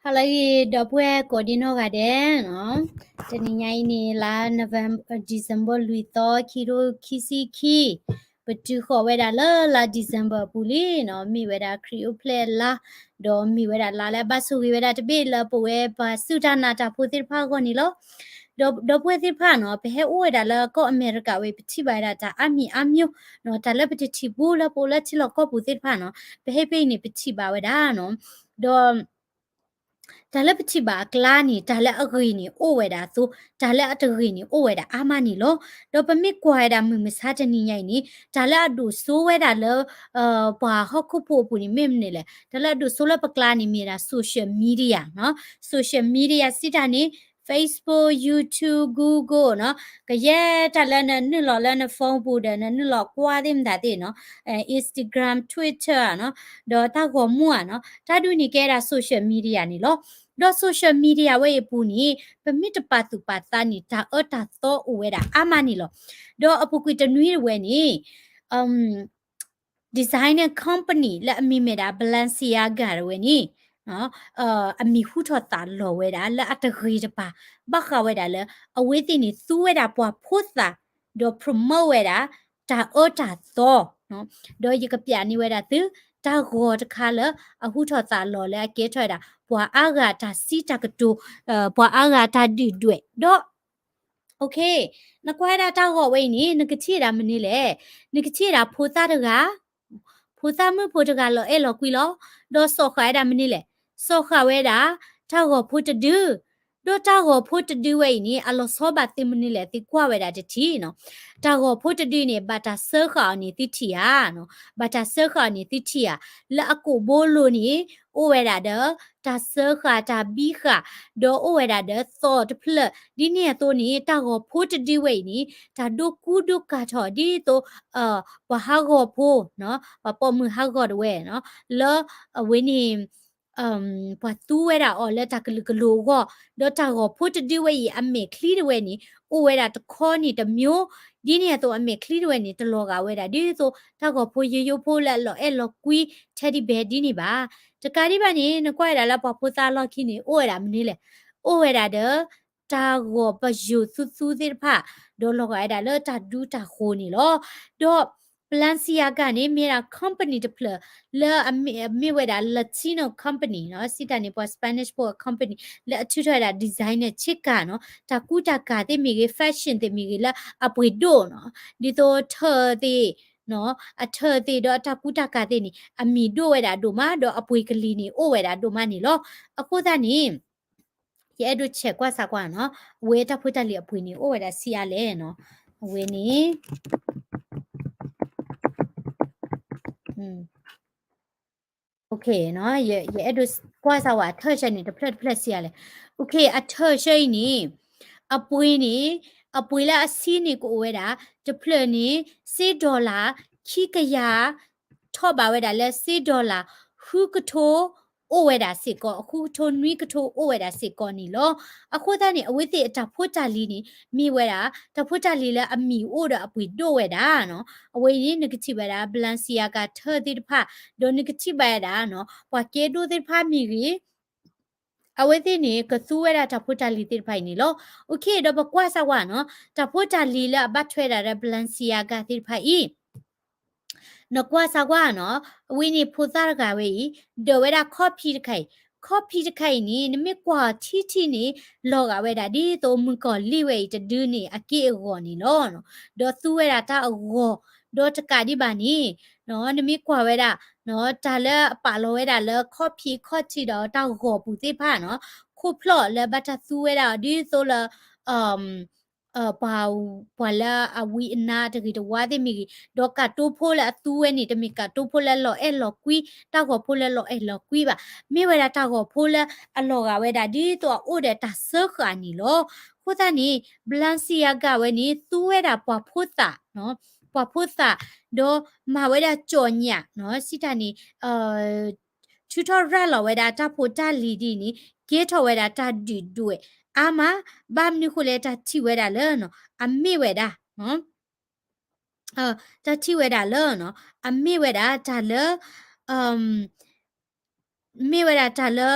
好了，这不还过的那个的喏，这年呢啦，November、December 里头去都去西去，不知好为了啦 December 不里喏，咪为了 Creole play 啦，都咪为了啦来把手为了这边了不为把手上拿着不得怕过你咯。do pwe thi pha no pe he o da la ko america we pthi ba da ta ami amyo no ta la pthi thi bu la po la chi lo ko pu thi pha no pe he pe ni pthi ba we da no do ဒါလည်းပတိပါကလာနီဒါလည်းအဂီနီအိုဝဲတာဆိုဒါလည်းအတဂီနီအိုဝဲတာအာမနီလောတော့ပမစ်ကွာတာမမစားတနီညိုင်နီဒါလည်းအဒူဆိုးဝဲတာလောဘာဟခုပိုပူနီမင်းနေလေဒါလည်းအဒူဆိုးလပကလာနီမီရာ social media နော် social media စစ်တာနီ Facebook YouTube Google နော်ကရဲတလည်းနဲ့လော်လည်းနဲ့ဖုန်းပူတယ်နဲ့လော်ကွာတယ်ဒါတဲ့နော်Instagram Twitter နော်တော့တာကောမှုอ่ะနော်တာဒူနီကဲတာ social media နီလောတော့ social media ဝဲပူနီပမစ်တပတ်သူပတ်သားနီတာအတာတော့ဝဲတာအမနီလောတော့အပူကွေတနွေးဝဲနီdesigner company လက်အမိမေတာ Balenciaga ဝဲနီနော်အမိဟုထော်တာလော်ဝဲတာလက်အတဂေးတပါဘခဝဲတာလဲအဝေးတင်နီသူဝဲတာပွားဖို့တာတော့ promote ဝဲတာတာအတာတော့နော်တော့ရကပြနီဝဲတာသူတာဂေါ်တခါလအဟုထော်တာလော်လဲအကဲထွဲတာပွာအားကတာစီတကတူပွာအားကတာဒီတွေ့တော့โอเคနကွာတာတောက်ဟောဝိနေနကချီတာမနေလေနကချီတာဖိုသားတကဖိုသားမဖိုတကလောအဲ့လောကွီလောတော့စောခါတာမနေလေစောခါဝဲတာတောက်ဟောဖိုတဒူတော့တောက်ဟောဖိုတဒူဝိနေအလောစောပါတင်မနေလေတိကွာဝဲတာတတီနော်တောက်ဟောဖိုတဒူနေဘာတာဆောခါနေတိတီယာနော်ဘာတာဆောခါနေတိတီယာလက်အကိုဘိုးလိုနေအိုဝဲတာတော့တာဆောခါတာဘီခါတော့အိုဝဲတာတော့သော့တဖလက်ဒီနေတော့နေတာကိုဖိုးတတိဝိနေဒါဒုကူဒုကာထော်ဒီတော့ဘဟာကိုဖိုးနော်ဘပေါ်မှုဟာကိုဝဲနော်လောဝင်းနေပတူဝဲတာအော်လက်တကလကလိုကိုဒေါ်တာကိုဖိုးတတိဝဲအမေခလီဝဲနေအိုဝဲတာတခေါ်နေတမျိုးဒီနေတော့အမေခလီဝဲနေတလောကဝဲတာဒီဆိုတာကိုဖိုးရရဖိုးလက်လောအဲ့လောကွီချက်ဒီဘဲဒီနေပါတကားဒီပါနေနကွာရလာပဖိုးသားလော်ခီနေအိုဝဲတာမနေလေအိုဝဲတာတော့တာကိုပယူစုစုသေးဖာဒေါ်လောကအဲ့ဒါလောတာဒူတာခိုးနေလောတော့ Balenciaga နေမြေတာ company တဖလလဲအမေဝဲတာ Latino company နော်စစ်တနေပေါ် Spanish ပေါ် company လဲအထူးထွေတာ designer ချစ်ကနော်တာကူတာကတဲ့မိကေ fashion တဲ့မိကေလာအပွေဒိုနော်ဒီတော့ထော်တဲ့နော်အထော်တဲ့တော့တာကူတာကတဲ့နီအမီဒိုဝဲတာဒိုမတော့အပွေကလေးနေအိုဝဲတာဒိုမနေလောအခုသားနေရဲတို့ချက်ကွာစားကွာနော်ဝဲတာဖွတာလီအပွေနေအိုဝဲတာစီရလဲနော်ဝဲနေโอเคเนาะye edu kwa sa wa third shade ni the plus စီရလဲ okay a third shade ni အပွေးနေအပွေးလာအစီးနေကိုဝဲတာတဖလနေ$6ခိကရထော့ပါဝဲတာလဲ$6ခုကထိုအိုဝဲတာစစ်ကောအခုထိုနွီကထိုအိုဝဲတာစစ်ကောနီလောအခုသားနေအဝိသေအတဖို့တာလီနေမိဝဲတာတဖို့တာလီလဲအမီအိုတာအပွေတို့ဝဲတာနော်အဝေးရင်းနဂတိဝဲတာဘလန်စီယာကထော်တိတဖဒိုနဂတိဝဲတာနော်ပွားကေဒိုတိဖမီကြီးအဝဲသိနေကသူဝဲတာတဖို့တာလီတိဖိုင်နီလောโอเคတော့ဘကွာဆာဝါနော်တဖို့တာလီလာဘတ်ထွဲတာဘလန်စီယာကတိဖိုင်နကွာဆာကွာနော်ဝင်းနေဖိုသားကဝေးဒဝဲတာကော်ဖီတခိုင်ကော်ဖီတခိုင်နီနမကွာချီချီနီလောကဝဲတာဒီတော့မကောလိဝဲတဒူးနီအကေအဂောနီလောနော်ဒေါ်သူဝဲတာတာအဂောဒေါ်တကာဒီပါနီနော်နမကွာဝဲတာနော်ဒါလည်းပါလောဝဲတာလဲကော်ဖီကော်ချီတော့တာဂောပူသေးဖာနော်ခုဖလော့လဲဘတ်တာသူဝဲတာဒီဆိုလဘာဘလာအဝီနာတကီတဝါဒမီဒေါကတိုဖိုလာသူဝဲနေတမီကတိုဖိုလာလောအဲ့လောကွီတောက်ကိုဖိုလာလောအဲ့လောကွီပါမိဝဲတာတောက်ကိုဖိုလာအလောကဝဲတာဒီတော့အိုတဲ့တာဆခါနီလောခိုတာနီဘလန်စီယာကဝဲနီသူဝဲတာပွားဖိုတာနော်ပွားဖိုတာဒေါ်မဝဲတာကြော်ညနော်စီတာနီtutorial လောဝဲတာတဖို့တလီဒီနီဂေထော်ဝဲတာတဒီဒွေအာမဘာမနိခုလေတာချိဝဲတာလဲနော်အမေဝဲတာနော်တာချိဝဲတာလဲနော်အမေဝဲတာဒါလဲမေဝဲတာဒါလဲ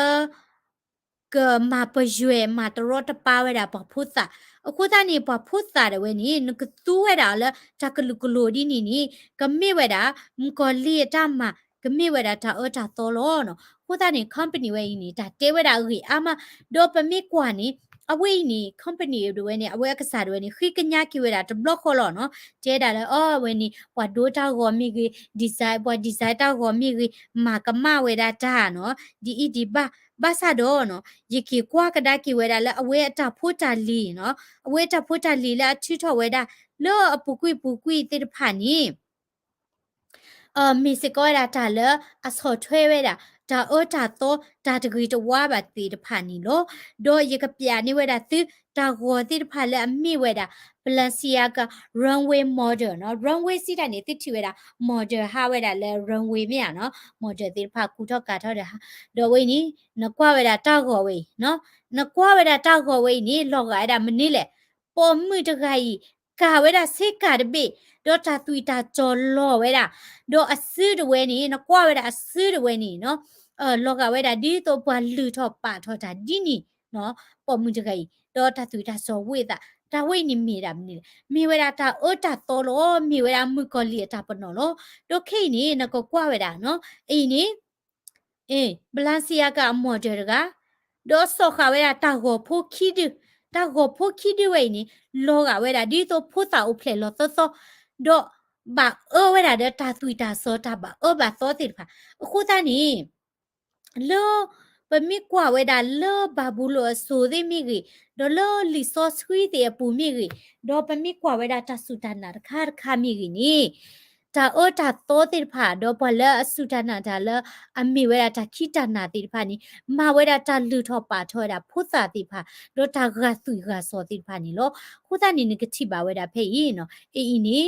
个马不约马的罗的巴维达巴菩萨，库达尼巴菩萨的维尼那个苏维达了，扎个鲁个罗的尼，个米维达，个列达嘛，个米维达他他多罗呢，库达尼 company 维尼，他这维达维阿嘛，多巴米瓜尼。အဝိနီ company တွေနဲ့အဝဲကစားတွေနဲ့ခိကညာကိဝဲတာ block ခေါ်လို့နော်ကျဲတာလေအော်ဝဲနီဘွာဒိုတာကိုမိကြီး design ဘွာ design တာကိုမိကြီးမာကမဝဲတာတာနော်ဒီဘာသာတော့နော်ယကိကွာကဒါကိဝဲတာလေအဝဲအတာဖို့တာလီနော်အဝဲတာဖို့တာလီလာချီထော်ဝဲတာလောအပူကွီတေတဖာနီมีสิก็ได้จ่าเลยอสอช่วยไว้ด่ะจ่าจ่าโตจ่าตะกี้จะว่าแบบตีดผ่านนี่โลโดยยกับยานี่ไว้ด่ะซื้อจ่าหัวตีดผ่านเลยมีไว้ด่ะบาลานซิอากับ runway model เนาะ runway สิด่ะนี่ติดที่ไว้ด่ะ model หาไว้ด่ะเลย runway เนี่ยเนาะ model ตีดผ่านกูทอกกาทอเด้อโดยไว้นี่นักว่าไว้ด่ะจ่าหัวไว้เนาะนักว่าไว้ด่ะจ่าหัวไว้นี่ลอกไว้ด่ะมันนี่แหละปอมมือจะไงกาไว้ด่ะเสกาดเบดอจ่าตุยตาจอลอไว้ด่ะ do asir we ni no kwa we da asir we ni no loga we da di to bwa lu tho pa tho da di ni no po mu de kai do ta tu da so we da we ni mi da mi we da ta o ta to lo mi we da mu ko li ta pa no lo do kai ni na ko kwa we da no ai niบลานเซียกะโมเดลกะดอสอคาเวดาตาโกโพคิดตาโกโพคิดเวนี่โลกะเวดาดิโตโพตาอุเพลโลโตโตดอบะเวดาเดตาตุยตาโซตาบะบะโซติพะคูตานี่โลปะมิกว่าเวดาโลบาบูโลโซเดมิกิดอโลลิโซสคุยเตปูมิกิดอปะมิกว่าเวดาตาสุตานาคามิกินี่ตาตาโตติพะดอปะเลสุตานาดาเลอมิเวดาตาคิตานาติพะนี่มาเวดาตาลุทอปาทอดาพุตาติพะดอตากะสุกะโซติพะนี่โลคูตานี่นกะทิบาเวดาเพยีเนาะอีนี่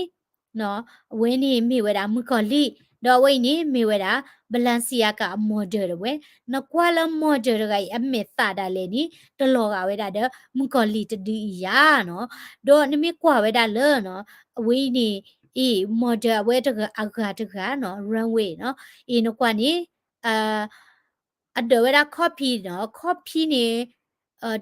เนาะเวนี่มิเวดามุกอลีดอเวนี่มิเวดาบาลานซิอากะโมเดลเวนกวาลโมเดลกะอเมตาดาเลนี่ตลอกะเวดาเดมุกอลีตดียาเนาะดอนี่มิกว่าเวดาเลเนาะเวนี่โมเดลเวตะกะอากาตะกะเนาะรันเวย์เนาะนกว่านี่อเดเวดาคอพีเนาะคอพีนี่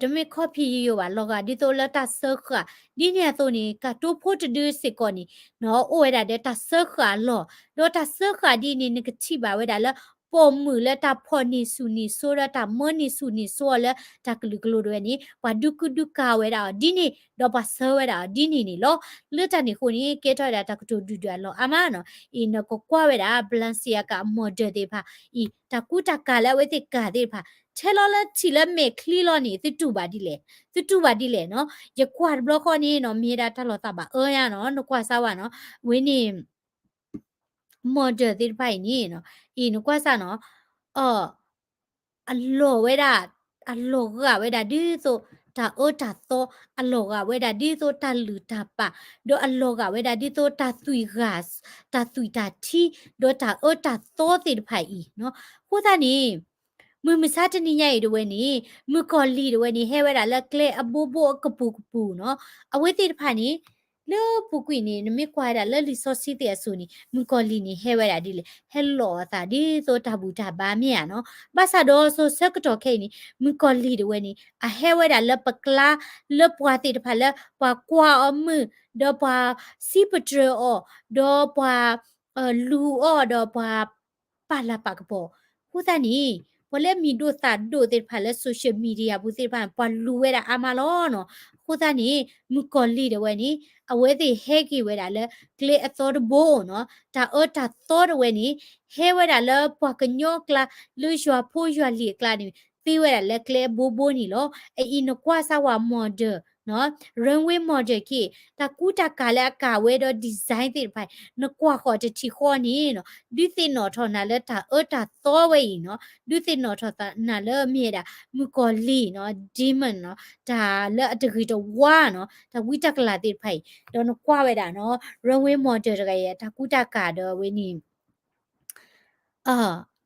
ดมิคอพีอยู่ว่าลอกะดิโตละตาเซอร์ค่ะดิเนี่ยตัวนี้กะตูโพตดือสิก่อนนี่เนาะโอเวดาเดตาเซอร์ค่ะลอดอตาเซอร์ค่ะดินี่นกะทิบาเวดาละปอมมือและตาพอนี่สุนี่โซระตามอนี่สุนี่โซละตากลุกลุด้วยนี่ว่าดุกดุกาเวดาดินี่ดอปาเซอร์เวดาดินี่นี่ลอเลือดนี่คนนี้เกตอดาตากตูดูดาลออามาเนาะนกกว่าเวดาบลันเซียกะโมเดลเดพาตากูตากาละเวติกาเดพาเชลอละชิละเมคลีลอนี่ติตูบาดิเลติตูบาดิเลเนาะยกวาดบล็อกข้อนี้เนาะมีดาตลอดตาบะยาเนาะนกว่าซาวะเนาะเวนี่โมเดลติไปนี่เนาะนกว่าซาเนาะเอออัลโลเวดาอัลโลกะเวดาดิโซตาตาโตอัลโลกะเวดาดิโซตาลือตาปะโดอัลโลกะเวดาดิโซตาตุยกาสตาตุยตาทีโดตาตาโตติไปอีเนาะพูดตานี่มือมิซาตนี่ใหญ่ด้วยนี่มือกอลีด้วยนี่เฮเวดาละเกลอบูบูกะปูเนาะเอาไว้ติดผ่านนี้เลอปุกุยนี่นมิควายดาเลรีซอสซิเตียสูนี่มือกอลีนี่เฮเวดาดิเลเฮลโลตาดิโซตาบูตาบาเมียเนาะบาซาโดโซเซกโตเคนี่มือกอลีด้วยนี่อะเฮเวดาเลปกลาเลปวาติดผ่านเลปากวาอมือดอปาซิปเตรอดอปาลูดอปาปาลาปากปอพูดตานี่พอเล่มีดูตาดูติดผ่านและโซเชียลมีเดียบุติดผ่านปาลูเวดาอามาลอเนาะพูดตานี่มือกอลีด้วยนี่အဝဲတိဟဲကီဝဲတာလဲကလေအသောတဘိုးနော်တာတာသောတဝဲနီဟဲဝဲတာလဲပွားကညောကလာလူရွာဖိုးရွာလီကလာနီသီဝဲတာလဲကလေဘိုးဘိုးနီလောနကွာဆာဝါမော်ဒယ်နော် runway model ကတာကူတာကလည်းကာဝဲတော့ design တိဖိုင်နကွာခေါ်တချီခေါ်နီနော်ဒီသိနော်ထော်နာလဲတာတာသောဝဲနော်ဒီသိနော်ထော်တာနာလဲမြေတာမူကောလီနော် demon နော်ဒါလဲအတကြီးတော့ဝါနော်ဒါဝိတကလာတိဖိုင်တော့နကွာဝဲတာနော် runway model တကရဲ့ဒါကူတာကတော့ဝင်းနီအာ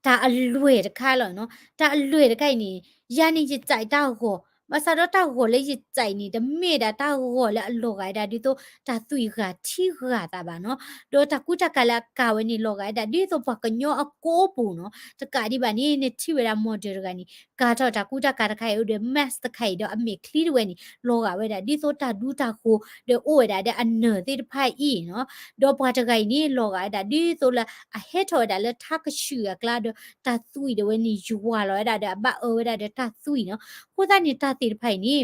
ဒါအလွေတခါလို့နော်ဒါအလွေတခိုင်နီယာနီကြိုက်တော့ကိုမ masado ta go le ji tsai ni de me da ta go le lo ga da di to ta tui ga thi ga ta ba no do ta ku ta kala ka we ni lo ga da di to pa kanyo a ko pu no ta ka di ba ni ne thi we da model ga ni ka to ta ku ta ka ta khai u de mass ta khai do a me clear we ni lo ga we da di to ta du ta ko de o we da de a ne ti de phai i no do pa ta ga ni lo ga da di to la a he to da le ta ka shu ya kla do ta tui de we ni ju wa lo da da ba o we da de ta tui no ko da ni ta ti de phai ni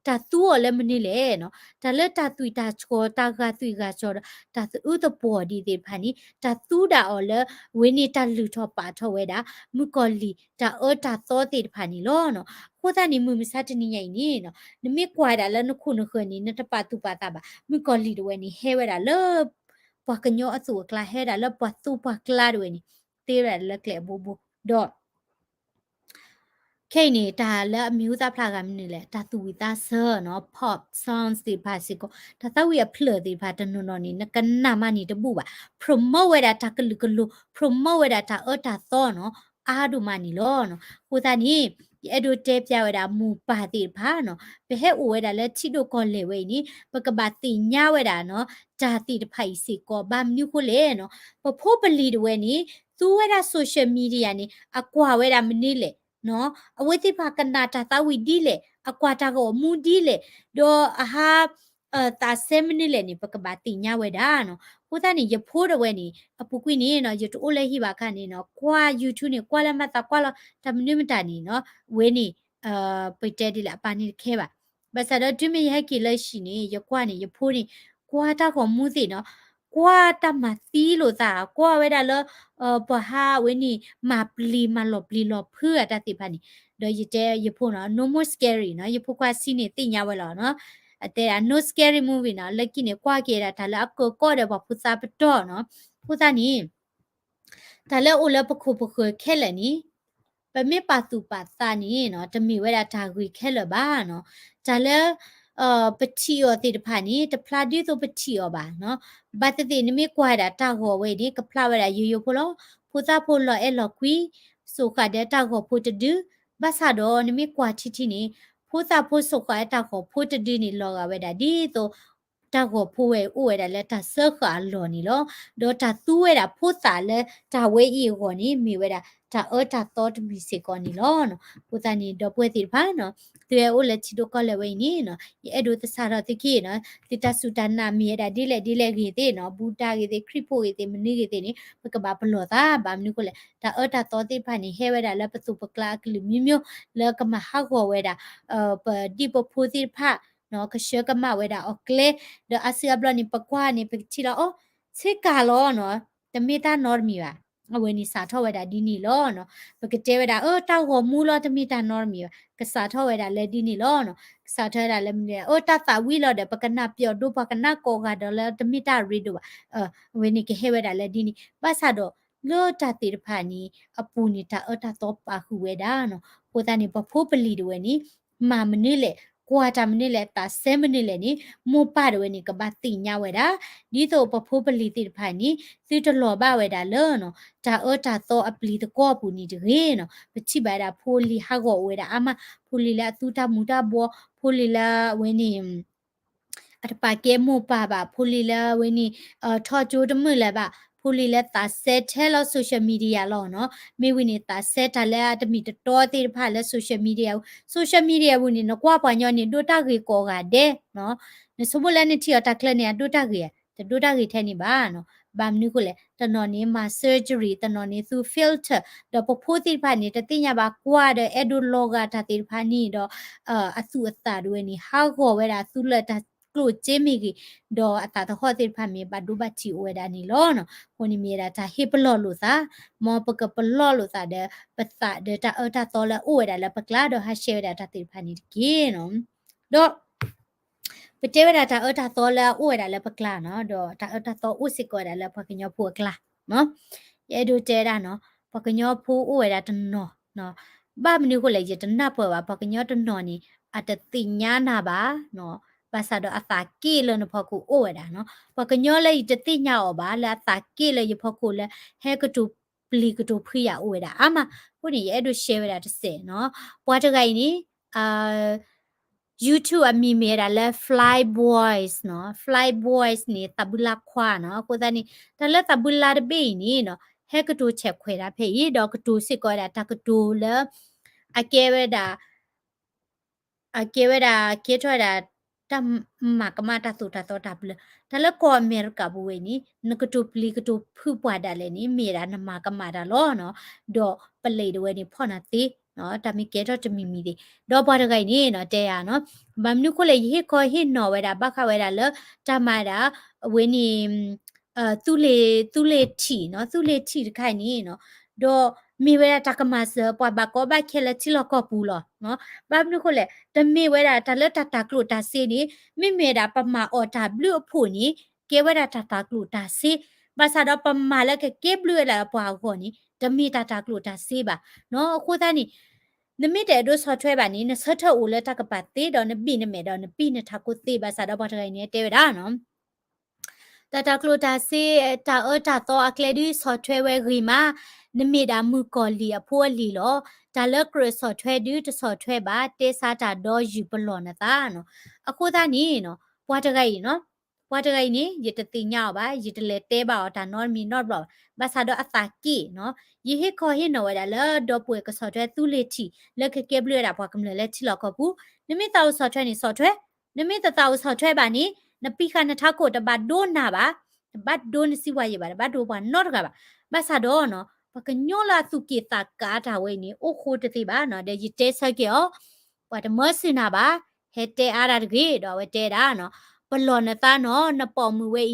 ta tu o le mani le no ta le ta tui ta cho ta ga tui ga cho ta u to po di de phai ni ta tu da o le we ni ta lu tho pa tho we da mu ko li ta o ta to ti de phai ni lo no ko da ni mu mi sa ti ni nyai ni no ni mi kwa da le no khu no khu ni na ta pa tu pa ta ba mu ko li de we ni he we da le pa ka nyo a su kla he da le pa tu pa kla de we ni te ra le kle bo bo do ခေတ်နေတာလည်းအမျိုးသားဖလာကမနေလေတာသူဝီသားဆာနော် pop songs ဒီပါစီကိုတာသဝီအဖလဒီပါတနနနီနကနာမနီတပူပါ promote ဝဲတာတကလူကလူ promote ဝဲတာတာအတာသောနော်အာဒူမနီလောနော်ကိုသားနီအဲ့ဒိုတဲပြဝဲတာမူပါတိဖာနော်ဘဲဟဲ့ဝဲတာလဲချီတို့ကောလေဝဲနီပကဘာတိညာဝဲတာနော်ဂျာတိတဖိုက်စီကောဘာမြူကိုလေနော်ပဖိုးပလီတဝဲနီသူဝဲတာ social media နီအကွာဝဲတာမနေလေနော်အဝိသိဖာကနာတာတာဝီဒီလေအကွာတာကိုမူဒီလေဒေါ်အဟာတာဆဲမနီလေနိပကဘာတိညာဝဲတာနော်ကိုသားနေရဖိုးတဝဲနေအပူကွိနေနော်ရတိုးလဲဟိပါခနေနော်ကွာ YouTube နေကွာလက်မတာကွာလာတမနုမတာနေနော်ဝဲနေပိတ်တဲဒီလာပါနေခဲပါဘာသာတော့ဒီမရဟကီလက်ရှိနေရကွာနေရဖိုးနေကွာတာကိုမူစီနော်ကွာတမသီလို့သာကွာဝဲတာလောပဟာဝဲနေမပလီမလောပလီလောဖឺအတတိဖာနေတော့ရတဲ့ရဖို့နော် no more scary နော်ရဖို့ကွာစီနေတင်ညာဝဲလောနော်အတဲက no scary movie နော်လက်ကိနေကွာကေတာဒါလည်းအကောကောတယ်ပေါ့ဖူစာပတော့နော်ဖူစာနီဒါလည်းအိုလည်းပခုပခုခဲလည်းနီပမေပါသူပါစာနီနော်တမီဝဲတာဒါခွေခဲလပါနော်ဒါလည်းပတိယောတိတဖာနီတဖလာဒီဆိုပတိယောပါနော်ဘာတတိနမေကွာတာတာဟောဝဲဒီကဖလာဝဲတာယူယူဖိုလို့ဖူစာဖိုလောအဲလောကွီဆိုခတဲ့တာဟောဖိုတဒူဘာသာတော့နမေကွာချီချီနီဖိုးစာဖိုးဆုတ်ခွာတာကိုဖိုးတဒီနီလောကဝဲတာဒီတော့တာကိုဖိုးဝဲဥဝဲတာလဲတာဆခါလောနီလောဒေါ်တာသူဝဲတာဖိုးစာလဲတာဝဲဤဟောနီမိဝဲတာတာအော်တာတော့တမီစေကောနီလောနော်ကိုတနီတော့ပွဲတိဖာနော်သူရဲ့ဥလက်ချီတော့ကလည်းဝဲနီနော်အဲ့ဒိုတဆာတော့တိကေနော်တိတဆူတနာမီရတာဒီလေကြီးသေးနော်ဘူတာကြီးသေးခရစ်ဖို့ကြီးသေးမနီကြီးသေးနိပကဘာဘလောတာဘာမနုကိုလေတာအော်တာတော့တိဖာနီဟဲဝဲတာလဲပစုပကလာကလမျိုးမျိုးလဲကမဟာကိုဝဲတာပဒီပဖိုတိဖာနော်ကရှကမဝဲတာအော်ကလေဒအစီအဘလနိပကွာနိပချီလာအော်စေကာလောနော်တမေတာနော်မီပါအဝဲနီစာထောဝဲတာဒီနီလောနော်ပကတဲဝဲတာအော်တောက်ဟောမူလောတမေတာနော်မီပါကစားထောဝဲတာလဲဒီနီလောနော်ကစားထောတာလဲမီအော်တသဝီလောတဲ့ပကနာပြော့ဒုပကနာကောကတော့လဲတမေတာရီဒိုပါဝဲနီကဟဲဝဲတာလဲဒီနီပတ်စာတော့လောတာတိတဖာနီအပူနေတာအော်တာတော့ပါခုဝဲတာနော်ကိုတန်နေပဖိုးပလီတွေဝဲနီမာမနေလေကွာတာမနေလေတာ7မိနစ်လေနီမိုပါတွေဝဲနီကဘာတိညာဝဲတာဒီတော့ပဖိုးပလီတိတဖာနီစီတလောဘဝဲတာလောနော်တာအော်တာတော့အပလီတကောပူနီတရေနော်ပချိပါတာဖိုလီဟာကောဝဲတာအမဖိုလီလာသူတာမူတာဘောဖိုလီလာဝဲနီအတပါကဲမိုပါပါဖိုလီလာဝဲနီထော်ဂျိုတမလဲပါဖိုလီလက်တာဆက်ထဲလို့ social media လို့နော်မေဝိနေတာဆက်တလဲတမီတော်တေဖာလဲ social media ဝနေနကွာပညောနေဒိုတာကေကောကတဲ့နော်နစဘလနဲ့တီအတကလနေဒိုတာကေဒိုတာကေထဲနေပါနော်ဘာမနုကိုလေတနော်နေမှာ surgery တနော်နေသူ filter တော့ပဖိုးတိဖာနေတတိညာပါကွာတဲ့ edu loga တတိဖာနေတော့အစုအသာတွေနေဟာခေါ်ဝဲတာသူလက်တာကလို့ကျင်းမိကြီးတော့အတာတော့ဟောတိဖာမြေပါဒုဘချီဝဲတာနေလောနော်ကိုနေမြေတာဒါဟေပလော့လို့သာမောပကပလော့လို့သာတဲ့ပသတဲ့တာအတာတော့လဲဥဝဲတာလဲပကလာတော့ဟာရှဲတာတတိဖာနေကြီးနော်တော့ပတေဝဒတာအတာတော့လဲဥဝဲတာလဲပကလာနော်တော့တာအတာတော့ဥစစ်ကောတာလဲပကညောဖူကလာနော်ရဲဒိုတဲတာနော်ပကညောဖူဥဝဲတာတနော်နော်ဘာမနုကိုလေရတနပွဲပါပကညောတနော်နီအတတိညာနာပါနော်ပါစာတော့အသာကေလနဖကူအိုဝဒါနော်ပကညောလေတတိညာောပါလာသာကေလေရဖကူလေဟဲကတူပလီကတူဖိယအိုဝဒါအမခုနေရဲ့အဲ့တို့ share ဝဒါတစ်စဲနော်ပွားတကိုင်နီအာ YouTube အမီမေတာလဲ Fly Boys နော် Fly Boys နေတဘူလာခွာနော်ကိုသားနေဒါလဲတဘူလာတပိနေနော်ဟဲကတူချက်ခွေတာဖေးတော့ကတူစစ်ကောတာတကတူလဲအကဲဝဲတာကေထွာတာတမကမတာသူတာတော့တာဘလဒါလကောအမေရိကဘဝေနီနကတူပလီကတူဖူပွားတာလေနီမေရာနမကမတာလောနော်ဒေါ်ပလေတဝဲနီဖော်နာတီနော်တမီကေတော့တမီမီဒီဒေါ်ပါတကိုင်နီနော်တဲရနော်ဘမ်နုခိုလေဟေခေါ်ဟေနော်ဝဲတာဘခဝဲတာလတမတာဝင်းနီသူလေထီနော်သူလေထီတခိုင်နီနော်ဒေါ်มีเวลาตักมาเสือปอยบากก็บาเคลที่เราก็ปูหรอเนาะบ้านนู้คนแหละแต่มีเวลาแต่เลือดตากลูตาซีนี้ไม่มีดาประมาออตาบลูผู้นี้เกเวลาตากลูตาซีภาษาดาประมาแล้วก็เก็บลูละปอยคนนี้จะมีตากลูตาซีบ่ะเนาะคู่ท่านี่นมิแต่ดูสอดช่วยแบบนี้นะเสถียรอุลตากปาตีดอนบีนเมดอนบีนทักกุตีภาษาดาปอยเนี่ยเตวดาเนาะตากลูตาซีตาโตอะเคลดีสอดช่วยเวรีมาနမေတာမူကောလီအဖိုးလီလောဒါလကရဆော့ထွဲဒူးတဆော့ထွဲပါတေစာတာဒေါ်ယူပလောနတာနော်အခုသားနီနော်ပွားတကိုင်နော်ပွားတကိုင်နီရတတိညာပါရတလေတဲပါတာနော်မီနော်ဘလဘာသာတော့အတာကီနော်ယဟေခေါ်ဟေနော်ဝဒါလဒေါ်ပွေကဆော့ထွဲသူလေတီလက်ကကေဘလရပွားကမလဲချီလောက်ခဘူးနမေတာဆော့ထွဲနီဆော့ထွဲနမေတတာဆော့ထွဲပါနီနပိခနထကိုတဘဒိုနာပါဘတ်ဒိုနစီဝါရပါဘတ်ဒိုပါနော်ကပါဘာသာတော့နော်ပကညောလာသူကေတာကာတာဝဲနေအိုခိုတတိပါနော်တဲ့တဲဆက်ကြောပတမစနာပါဟဲတဲအားရတကေတော့ဝဲတဲတာနော်ပလောနတာနော်နပေါ်မူဝဲ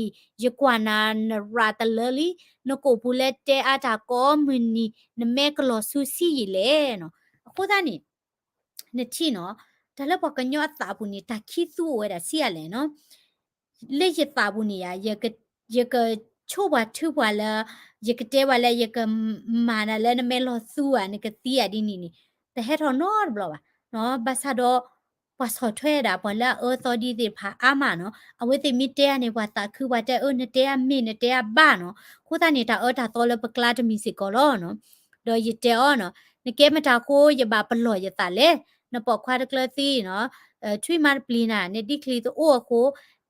ယကွာနာနရာတလလီနကိုပူလက်တဲအားတာကောမနီနမဲကလောဆူစီလေနော်အခုသားနေနှစ်ချီနော်ဒါလည်းပကညောအတာဘူးနေတာခိသူဝဲတာစီရလေနော်လက်ရတာဘူးနေရကချို့ပါထူပါလာยกเตวาละยกมานะละนเมลอซูอ่ะนกตีอ่ะดินี่แต่เฮ็ดหนอดบลอเนาะบาซาดอปาสอถวยดาบละซอดีติพาอามาเนาะอเวติมิเตอะนี่ว่าตาคือว่าแต่นเตอะมินเตอะบ้าเนาะคูตานี่ตาตาตอละปกลาตมีสิกอลอเนาะดอยเตอเนาะนเกมตาโคยบาปลอยตาเลนปอควาตะกลตีเนาะထွေမာပလီနာနေတိကလီတိုကို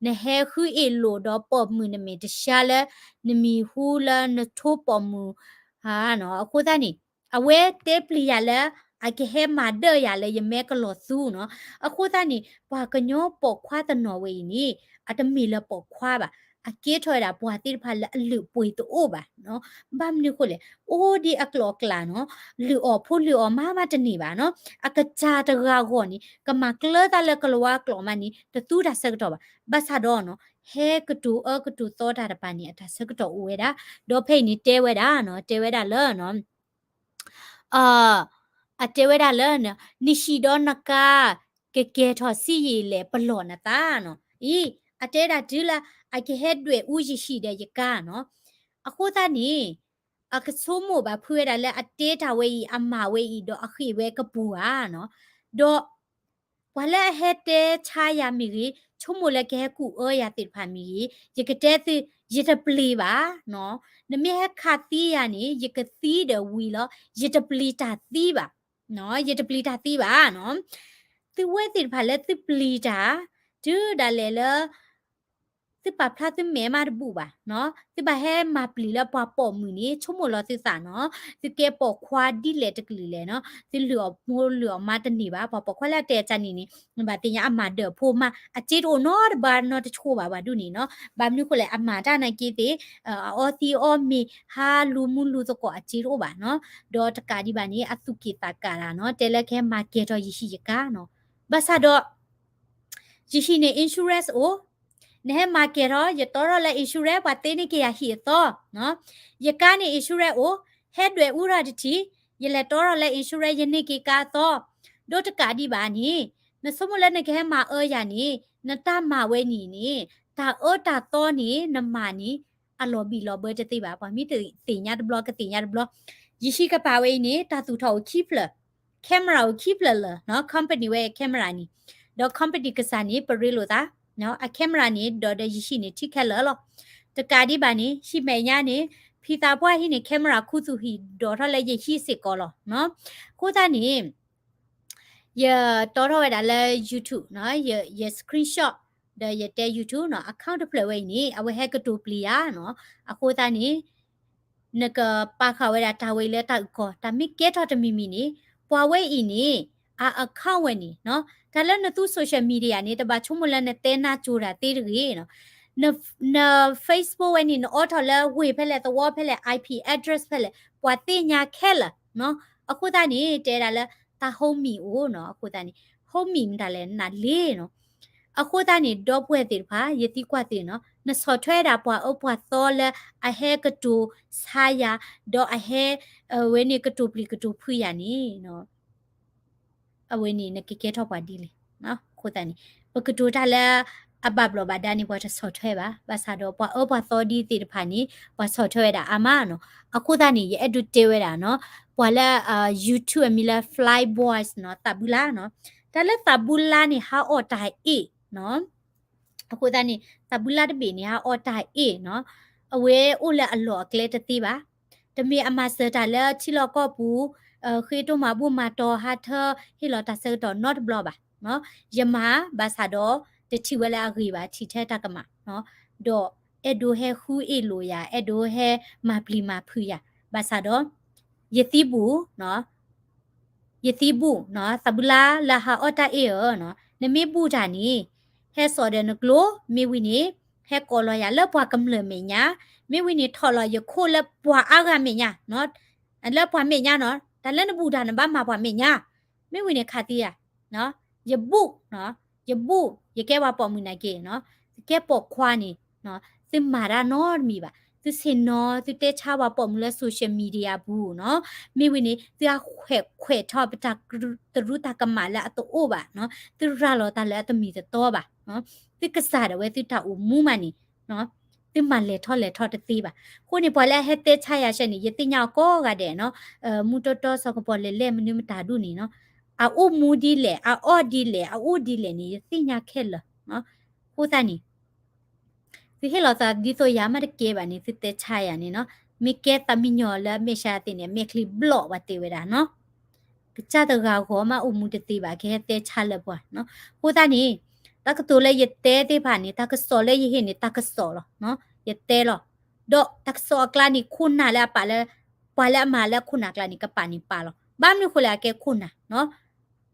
နဟဲခူအီလိုတော့ပေါ်မှုနမီတရှာလဲနမီဟူလာနထိုးပေါ်မှုဟာနော်အခုသားနေအဝဲတေးပလီရလဲအကဟဲမာဒရလဲယမဲကလောစုနော်အခုသားနေဘာကညောပေါ်ခွာတနော်ဝေနီအတမီလပေါ်ခွာပါအကေးထွဲတာဘွာတိဖာလအလူပွေတိုးပါနော်ဘမ်နီကိုလေအိုဒီအကလောကလာနော်လူအော်ဖို့လူအော်မမတနေပါနော်အကကြတရာကောနီကမကလတလကလဝကလောမနီတတူတာဆက်တော့ပါဘာသာတော့နော်ဟဲကတူကတူသောတာတပနီအတာဆက်တော့ဝဲတာဒေါ်ဖိတ်နီတဲဝဲတာနော်တဲဝဲတာလောနော်အာအတဲဝဲတာလောနော်နိရှိတော့နကကေထော်စီရီလေပလောနတာနော်ဤအတဲတာဒီလာအကဟက်တွေဦးရှိတဲ့ရကနော်အခုသားနီကဆိုးမို့ပါဖွေးတာလဲအတေးတာဝဲအမဝဲတော့အခိဝဲကပူอ่ะနော်တော့ဝလဲဟက်တဲချာယာမီကြီးချုံမို့လဲကဲကူရတိဖာမီရကတဲ့သရတပလီပါနော်နမေခါတီးရနေရကသီးတယ်ဝီလောရတပလီတာသီးပါနော်ရတပလီတာသီးပါနော်သူဝဲတိဖာလဲသပလီတာဒူဒါလဲလติปะพลาติเมมาดบุบะเนาะติปะแฮมาปลีละปอปอมือนี้ชั่วโมงละสิสาเนาะติเกปอควาดิเลตกลีเลยเนาะติเหลือโมเหลือมาตะนี่บะปอควาละเตจานี่นี่บะติญาอามาเดอโพมาอจิโรเนาะบาเนาะตะโชบะดุนี่เนาะบามนี่คนแหละอามาตานะกีติออตีออมีฮาลูมุลูตะกออจิโรบะเนาะดอตะกาดิบานี่อสุกิตากาลาเนาะเตละแค่มาเกตอยิชิยกาเนาะบาซาดอยิชิเนอินชูเรนซ์โอเนี่ยมาเกตอยตอรอละอิชูเรปาเตนิเกียฮีตอเนาะยกานี่อิชูเรโอเฮดเวอุราดิทียเลตอรอละอิชูเรยนิกิกาตอโดตกาดิบานีนสมุละนแกมายานีนตามาเวนีนี่ตาตาตอนี่นมานี่อลอบีลอเบอร์จะติบาปามีติญาตบล็อกติญาตบล็อกยิชิกะปาเวนี่ตาตุทอคีพลcamera คีพลเลเนาะ company เว camera นี่ดอ company กะซานี่ปริโลตาเนาะอะแคมรานี่ดอดยิชินี่ทิแคลลอตะกาดิบานี่ชิเมญานี่พีตาบွားဟိนี่แคมราคุซุฮีดอทะเลยิชิสิกอลอเนาะကိုตานี่ ya toro weda le YouTube no ya screenshot the ya te YouTube no account play we ni awe he ka to play ya no ako ta ni 那个巴卡维拉大卫了大个，但没 get 到的秘密呢，华为伊呢account 为呢，喏，但了那都 social media 呢，对吧？充满了那电脑做了对的个喏，那 Facebook 为呢，那 auto 了微拍了，ตัว拍了 IP address 拍了，话电脑开了，喏，啊，古代呢，这啦了，他 home 米哦，喏，古代呢 home 米唔得了，那嘞喏。အခုတနေတော့ပွဲတိဖာယတိကွတ်တင်နော်နစောထွဲတာပွားအပွားသောလဲအဟဲကတူဆာယာတော့အဟဲဝဲနေကတူပလီကတူဖူယာနီနော်အဝဲနေနကကဲတော့ပါဒီလေနော်ခိုတန်ပကတူတာလဲအဘဘလဘာဒနီပွားတစောထွဲပါဘာသာတော့ပွားအပွားသောဒီတိဖာနီပွားစောထွဲတာအမနော်အခုတနေရဲ့အဒူတေဝဲတာနော်ပွားလဲYouTube အမီလဲ fly boys နော်တဘူလာနော်ဒါလဲတဘူလာနေဟာအော်တိုင်အေနော်အခုတည်းတဘူလာတပေနေဟာအော်တိုင်အေနော်အဝဲအိုလက်အလော်ကလေးတတိပါတမီအမစတာလဲချီလောကောပူခေတိုမဘူမာတော်ဟာသဟီလောတဆာတော် not block ပါနော်ယမဘာသာတော့တချီဝဲလာဂီပါချီထဲတကမနော်တော့အဒိုဟဲခူအေလိုယာအဒိုဟဲမပလီမာဖူယာဘာသာတော့ယတိဘူးနော်ယတိဘူးနော်သဘူလာလာဟာအော်တိုင်အေနော်နမေဘူးတာနီဟဲစော်တဲ့နကလိုမေဝီနေဟဲကောလရလပွားကမလမေညာမေဝီနေထော်လရခိုလပွားအာဂမေညာနော်အလပွားမေညာနော်ဒါလည်းနဘူးတာနဘာမှာပွားမေညာမေဝီနေခါတီးရနော်ယပုနော်ယပုယကဲဝါပေါ်မူနိုင်ကေနော်ကဲပေါ်ခွာနေနော်စင်မာရာနော်မီပါသူစင်နော်သူတဲချပါပေါ်မူလဲဆိုရှယ်မီဒီယာဘူးနော်မေဝီနေသူခွဲထောပတာတရူတာကမာလာအတိုးပါနော်သူရလောတာလဲတမီတော့ပါနော်သူကစားတယ်ဝဲသူတာဦးမူမနီနော်သူမလဲထောတသေးပါခုနေပေါ်လဲဟက်တဲချရရှက်နေယတိညာကောကတဲ့နော်မူတော်တော်ဆောကပေါ်လဲမနုမတာဒုနေနော်အိုမူဒီလေအော်ဒီလေအိုဒီလေနေယတိညာခဲလနော်ဟိုတနီဒီဟဲလောတာဒီဆိုရမတဲ့ကေပါနေစစ်တဲချရနေနော်မိကဲတမညော်လဲမေရှာတင်နေမေကလီဘလော့ဝတ်တေဝဒါနော်ကြတဲ့ကောမအုံမူတသေးပါခဲတဲချလဲပွားနော်ဟိုတနီတကတူလေယတဲတဲ့ပါနေတကစောလေယဟိနေတကစောလောနော်ယတဲလောတော့တကစောကလာနီခုနာလဲပါလဲပွာလဲမာလဲခုနာကလာနီကပါနီပါလောဘာမျိုးခုလာကဲခုနာနော်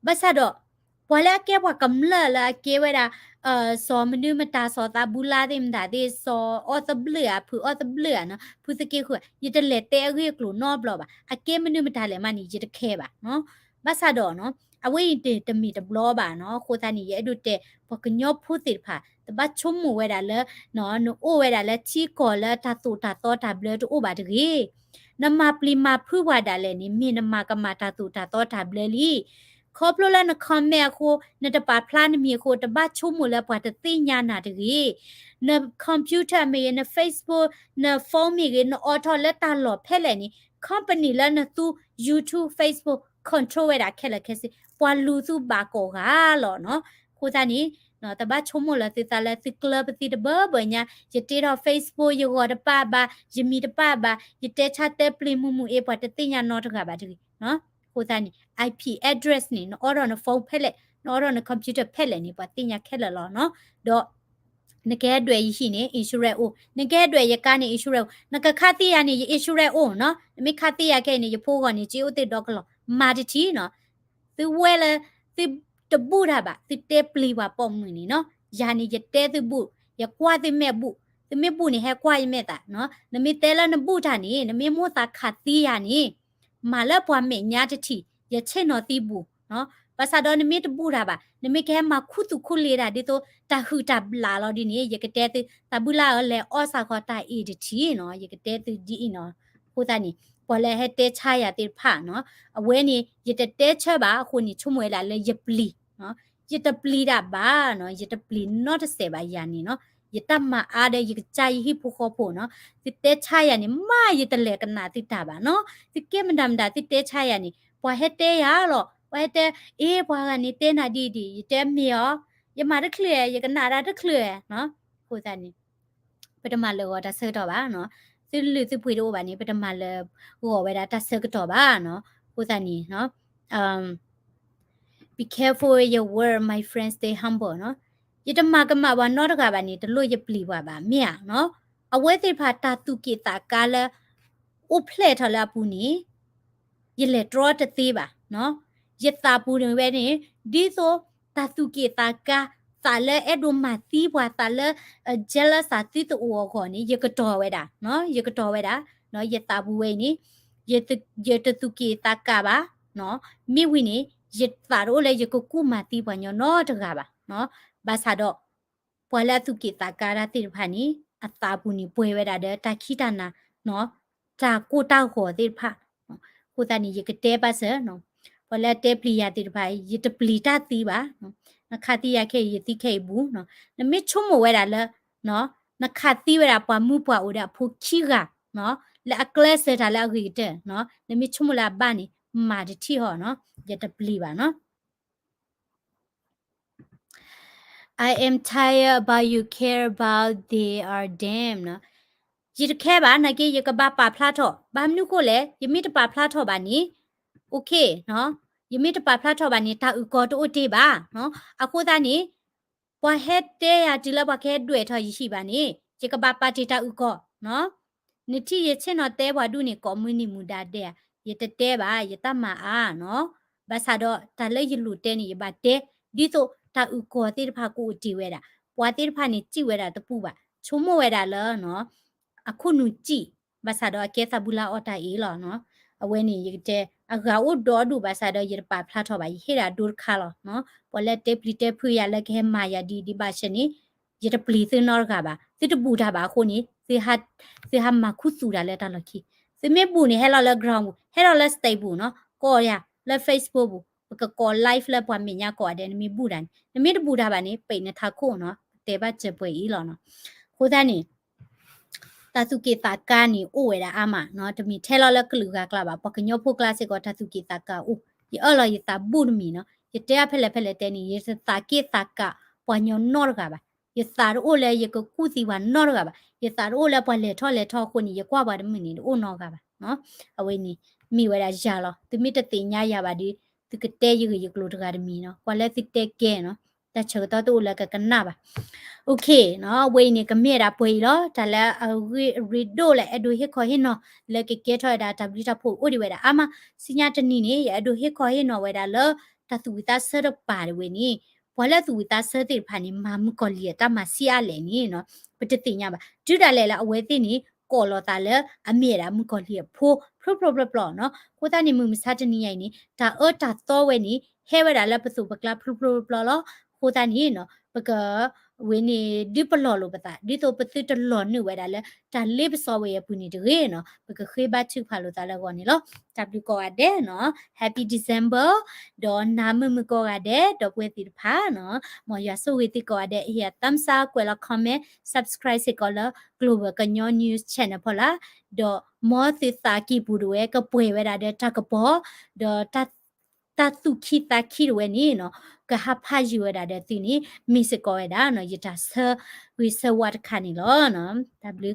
ဘာသာတော့ပွာလဲကဲပွာကမ္လလာကဲဝဲတာစောမနုမတာစောတာဘူးလာတဲ့မတာတဲ့စောအော်တဘလဖူအော်တဘလနော်ဖူစကေခုယတလက်တဲရီကလိုနော်ဘလောပါအကဲမနုမတာလဲမနီယတခဲပါနော်ဘာသာတော့နော်အဝိတေတမီတဘလောပါနော်ခိုသနီရဲ့အဲ့တို့တဲ့ဘကညောဖုတိဖာတပတ်ချုံမဝဲတာလဲနော်အိုဝဲတာလဲချီကောလဲတာတူတာတော့တာဘလတူအိုပါတကြီးနမပလီမာဖူဝါတာလဲနိမီနမကမတာတူတာတော့တာဘလလီခေါပလိုလာနခမဲခိုနတပါဖလာနမီခိုတပတ်ချုံမလဲပွားတသိညာနာတကြီးနကွန်ပျူတာမေန Facebook နဖုန်းမီကနအော်တိုလက်တာလော်ဖဲလဲနိ company လဲနသူ YouTube Facebook control ဝဲတာခဲလဲခဲစီပွာလူစုပါကောကလောနော်ခိုးသားနီနော်တပတ်ချုံမလာစစ်သားလဲစစ်ကလပ်တိတဘဘညာယတေတော့ Facebook ယောတပပါယမီတပပါယတဲချတဲ့ပလီမှုမှုအေးပတ်တင်ညာနော်တကပါတကြီးနော်ခိုးသားနီ IP address နီနော်အော်တော့ဖုန်းဖက်လက်နော်တော့ computer ဖက်လက်နီပတ်တင်ညာခဲလလောနော်တော့နကဲတွေရှိနေ insurance အိုနကဲတွေရကနေ insurance နကခတိရနေ insurance အိုနော်မိခတိရခဲ့နေရဖိုးကနေជីအိုတေတော့ကလောမာတတီနော်သူဝဲလဲသူတပုတာပါသူတဲပလီပါပုံမနီနော်ယာနေရတဲသူပုရကွာသူမဲ့ပုသူမဲ့ပုနေဟဲကွာရမဲ့တာနော်နမေတဲလဲနပုတာနေနမေမောတာခတိရနေမာလဲပွားမဲ့ညာတတီရချက်နော်တိပုနော်ပါစာတော့နမေတပုတာပါနမေကဲမှာခုတုခုလေတာဒီတော့တာဟူတာဘလာလောဒီနေရကတဲသူတဘူလာလဲအောစာခေါ်တာအီတတီနော်ရကတဲသူဒီနော်ဟိုတာနေပေါ်လဲဟဲတဲချရတဲ့ဖာနော်အဝဲနေရတတဲချက်ပါခုနေချုံမွေလာလဲရပလီနော်ရတပလီတာပါနော်ရတပလီ not စေပါယာနေနော်ရတမအားတဲ့ရကြိုင်ဟိဖို့ခေါ်ဖို့နော်ဒီတဲချရနေမရတလဲကနာတိတာပါနော်ဒီကဲမဒမ်ဒါဒီတဲချရနေပေါ်ဟဲတဲရလောဝဲတဲအေးပွားကနေတဲနာဒီရတဲမြေရောရမရခလရကနာရတခလနော်ဟိုသားနေပထမလောတာဆတော့ပါနော်သူလူသူဖွေတော့ပါနေပထမလောဟိုဝဲတာတဆကတော့ပါနော်ဟိုသားနေနော် be careful with your word my friends stay humble နော်ယတမကမဘာနော့တကဘာနေတလို့ရပလီပါပါမြနော်အဝဲတိဖာတာတုကေတာကာလဥဖလက်ထလာပူနီယလေဒရတသေးပါနော်ယတာပူနေပဲနေဒီဆိုတာတုကေတာကာစာလဲအဲ့ဒိုမာတီးပွားစာလဲဂျဲလစာတီတူခေါ်နေယကတော်ဝဲတာနော်ယကတော်ဝဲတာနော်ယတာဘူးဝဲနေယတတုကေတာကာပါနော်မိဝိနေယတာရိုလေယကကူမာတီးပွားညနော်တကပါနော်ဘာသာတော့ပွာလာတုကေတာကာရာတိဖာနီအတာဘူးနီပွဲဝဲတာတဲ့တခိတနာနော်တာကိုတောက်ခေါ်တိဖာကိုတနီယကတဲပါစနော်ပလက်တဲပလီယာတိတဖိုင်ယတပလီတာတီးပါနော်နခတိရခဲယတိခဲဘူးနော်နမချုံမဝဲတာလဲနော်နခတိဝဲတာပွားမှုပွားဦးတာဖိုခီကနော်လက်အကလစတာလက်ရီတဲ့နော်နမချုံမလာဘာနီမာတတိဟောနော်ယတပလီပါနော် I am tired about you care about they are damn နော်ယတခဲပါနကေယကဘာပါဖလာတော့ဘာမနုကိုလေယမိတပါဖလာတော့ပါနီโอเคနော်ယမိတပါဖလာတော့ပါနေတာဥကောတိုတေပါနော်အခုသားနီပွာဟက်တဲရဒီလဘခဲတွေ့ထော်ရရှိပါနေယကဘာပါတီတာဥကောနော်နိတိရချင်းတော့တဲဘွားဒုနေကောမွနီမူဒါတဲ့ယတတဲပါယတမအားနော်ဘာသာတော့ဒါလည်းယလူတဲနေရပါတဲဒီတော့တာဥကောတေတဖာကိုတီဝဲတာပွာတေတဖာနေကြည့်ဝဲတာတပူပါချုံမဝဲတာလောနော်အခုနုကြည့်ဘာသာတော့ကဲသဘူးလာအော်တာအေးလောနော်အဝဲနေရတဲ့အဂါဥဒေါ်ဒူဘာသာတော့ရပါဖလာတော့ပါဟေရာဒူခါလောနော်ပေါ်လက်တေပလီတေဖွေရလက်ခဲမာယာဒီဘာရှနီရတပလီစနော်ကပါစစ်တပူတာပါခုနေစေဟာမခုစုတာလက်တလခီစမေပူနေဟဲလာလက်ဂရောင်းဟဲလာလက်စတေဘူးနော်ကောရလက် Facebook ဘူးပကကော live လက်ပွားမြညာကောတဲ့နမီဘူးတန်နမီတပူတာပါနေပိနေထားခုနော်တေဘချက်ပွေဤလောနော်ခိုးတဲ့နေတာစုကေတာကာနီအိုဝဲတာအာမနော်တမီထဲလောလကလူကကလာပါပကညောဖို့ကလစစ်ကောတာစုကေတာကာအိုဒီအော်လောရတာဘူးမီနော်ရတဲ့ဖက်လက်တဲနီရတာကေတာကာပွာညောနော်ကပါရတာအိုလေရကကူစီဝါနော်ကပါရတာအိုလေပွာလေထောခုနီရကွာပါမနီအိုနော်ကပါနော်အဝေးနီမိဝဲတာရလောတမီတတိညာရပါဒီတကတဲရကလူတကာတမီနော်ကွာလက်စစ်တဲကဲနော်တချေတော့တူလကကနာပါโอเคเนาะเวนี่ก็เมียดาป่วยแล้วแต่ละรีโดแหละอดูเฮคอเฮเนาะแล้วก็เกทอดาดับลิตาพูอุดิเวดาอามาสิญาตนีนี่อดูเฮคอเฮเนาะเวดาเลตะตุวิตาเซรปาเวนี่พอละตุวิตาเซติพานี่มามกอลีตามาเสียเลนี่เนาะปฏิติญาบาจุดาเลละอเวตินี่ကော်လော်တာလေအမေရာမကော်လီဖိုးဖရပလနော်ကိုတာနေမမစတနီယိုင်နီဒါအော်တာတော့ဝဲနီဟဲဝဲတာလေပစုပကလာဖရပလလောကိုတာနီနော်ပကဝင်းနေဒီပလော်လို့ပတာဒီတော့ပတိတလော်နုဝဲတာလေဒါလေးပစောဝဲရပူနေတရေနော်ပကခေဘချုဖာလို့တာလေကောနေလောတပ်ဒီကောရတဲ့နော် Happy December ဒေါ်နာမကောရတဲ့တော့ပွဲတိဖာနော်မော်ရဆိုဝေတိကောရတဲ့ဟိယတမ်စာကွယ်လ comment subscribe စကောလ global ကညော news channel ဖလာဒေါ်မောသီတာကီပူရဲကပွဲဝဲတာတဲ့တကပေါ်ဒေါ်တတုခိတခိဝဲနေနော်ကဟဖာယူရတဲ့တီနီမစ်ကောရတာနော်ယတာဆဝိဆဝတ်ခါနီလောနော် W